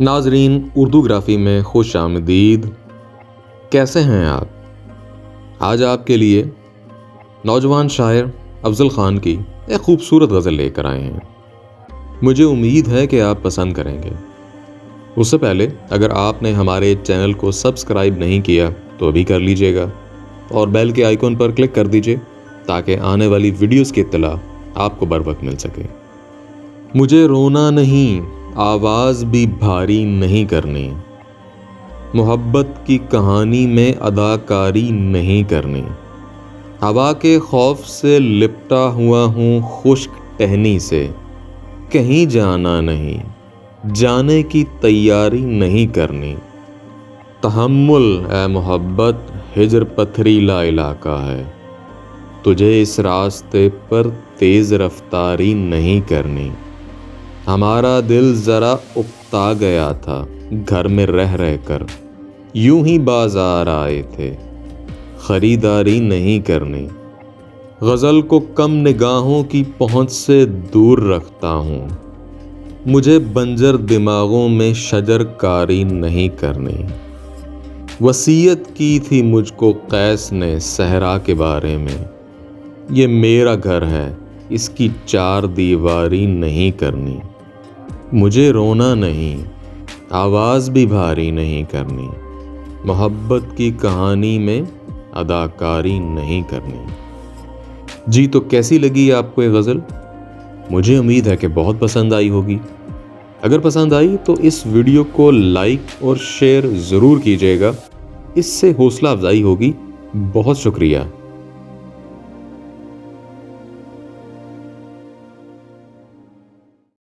ناظرین، اردو گرافی میں خوش آمدید۔ کیسے ہیں آپ؟ آج آپ کے لیے نوجوان شاعر افضل خان کی ایک خوبصورت غزل لے کر آئے ہیں۔ مجھے امید ہے کہ آپ پسند کریں گے۔ اس سے پہلے اگر آپ نے ہمارے چینل کو سبسکرائب نہیں کیا تو ابھی کر لیجئے گا اور بیل کے آئیکن پر کلک کر دیجئے تاکہ آنے والی ویڈیوز کی اطلاع آپ کو بر وقت مل سکے۔ مجھے رونا نہیں، آواز بھی بھاری نہیں کرنی، محبت کی کہانی میں اداکاری نہیں کرنی، ہوا کے خوف سے لپٹا ہوا ہوں خشک ٹہنی سے، کہیں جانا نہیں، جانے کی تیاری نہیں کرنی، تحمل اے محبت ہجر پتھریلا علاقہ ہے، تجھے اس راستے پر تیز رفتاری نہیں کرنی، ہمارا دل ذرا اکتا گیا تھا گھر میں رہ کر، یوں ہی بازار آئے تھے، خریداری نہیں کرنی، غزل کو کم نگاہوں کی پہنچ سے دور رکھتا ہوں، مجھے بنجر دماغوں میں شجر کاری نہیں کرنی، وصیت کی تھی مجھ کو قیس نے صحرا کے بارے میں، یہ میرا گھر ہے اس کی چار دیواری نہیں کرنی، مجھے رونا نہیں، آواز بھی بھاری نہیں کرنی، محبت کی کہانی میں اداکاری نہیں کرنی۔ جی تو کیسی لگی آپ کو یہ غزل؟ مجھے امید ہے کہ بہت پسند آئی ہوگی۔ اگر پسند آئی تو اس ویڈیو کو لائک اور شیئر ضرور کیجیے گا، اس سے حوصلہ افزائی ہوگی۔ بہت شکریہ۔